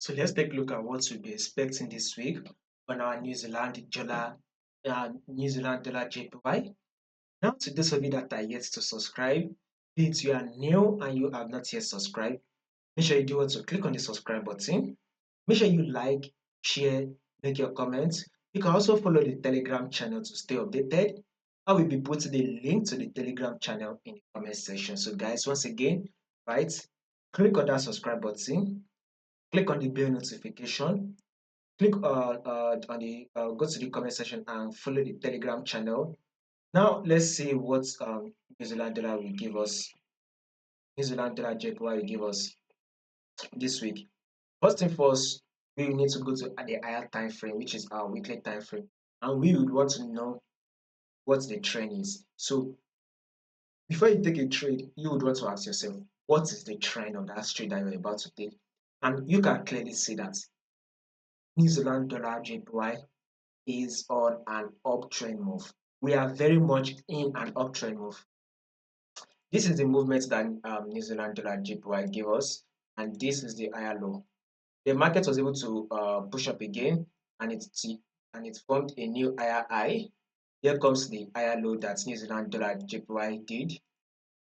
So let's take a look at what we'll be expecting this week on our New Zealand dollar JPY. Now, to those of you that are yet to subscribe, if you are new and you have not yet subscribed, make sure you do want to click on the subscribe button. Make sure you like, share, make your comments. You can also follow the Telegram channel to stay updated. I will be putting the link to the Telegram channel in the comment section. So, guys, once again, right, click on that subscribe button, click on the bell notification, click on the go to the comment section and follow the Telegram channel. Now let's see what New Zealand dollar will give us. New Zealand dollar JPY will give us this week. First thing first, we need to go to the higher time frame, which is our weekly time frame, and we would want to know what the trend is. So before you take a trade, you would want to ask yourself, what is the trend of that trade that you're about to take? And you can clearly see that New Zealand dollar JPY is on an uptrend move. We are very much in an uptrend move. This is the movement that New Zealand dollar JPY gave us, and this is the higher low. The market was able to push up again, and it formed a new higher high. Here comes the higher low that New Zealand dollar JPY did.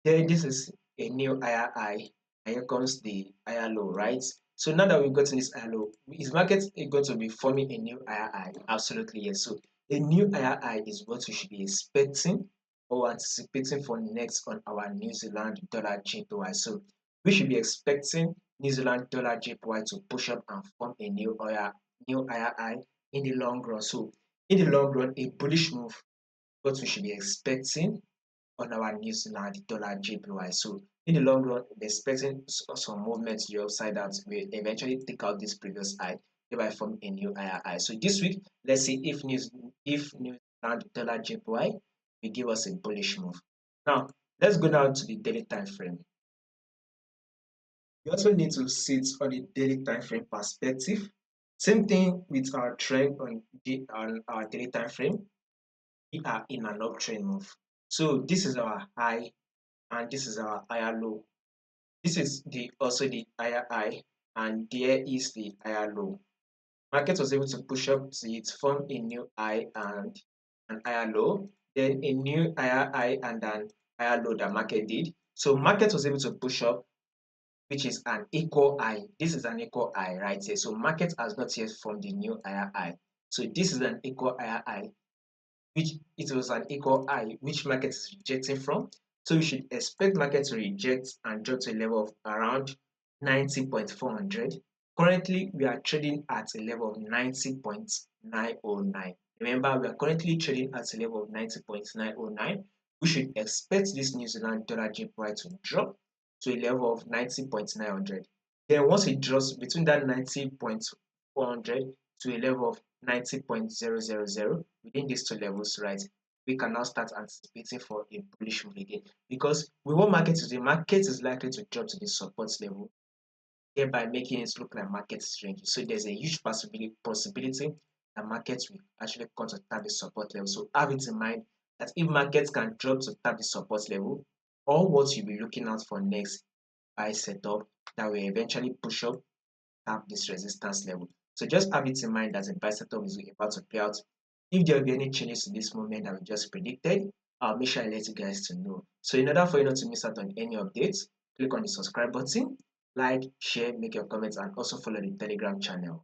Then this is a new higher high, and here comes the higher low, right? So now that we've gotten this higher low, is market going to be forming a new higher high? Absolutely yes. So a new higher high is what we should be expecting or anticipating for next on our New Zealand dollar JPY. So we should be expecting New Zealand dollar JPY to push up and form a new higher high in the long run. So in the long run, a bullish move, what we should be expecting on our New Zealand dollar JPY. So in the long run, we're expecting some movement to the upside that will eventually take out this previous high, thereby form a new higher high. So this week, let's see if New Zealand dollar JPY will give us a bullish move. Now, let's go down to the daily time frame. We also need to sit on the daily time frame perspective. Same thing with our trend on our daily time frame. We are in an uptrend move. So this is our high and this is our higher low. This is also the higher high and there is the higher low. Market was able to push up to it, form a new high and an higher low, then a new higher high and an higher low that market did. So market was able to push up, which is an equal high. This is an equal high right here. So market has not yet formed the new higher high. So this is an equal higher high, which it was an equal high, which market is rejecting from. So we should expect market to reject and drop to a level of around 90.400. Currently, we are trading at a level of 90.909. Remember, we are currently trading at a level of 90.909. We should expect this New Zealand dollar JPY to drop to a level of 90.900. Then once it drops between that 90.400 to a level of 90.000 within these two levels, right, we can now start anticipating for a bullish move again, because we want market to the market is likely to drop to the support level, thereby making it look like market is ranging. So there's a huge possibility that markets will actually come to tap the support level. So have it in mind that if markets can drop to tap the support level, all what you'll be looking out for next buy setup that will eventually push up tap this resistance level. So just have it in mind that the buy setup is about to play out. If there will be any changes to this movement that we just predicted, I'll make sure I let you guys to know. So in order for you not to miss out on any updates, click on the subscribe button, like, share, make your comments, and also follow the Telegram channel.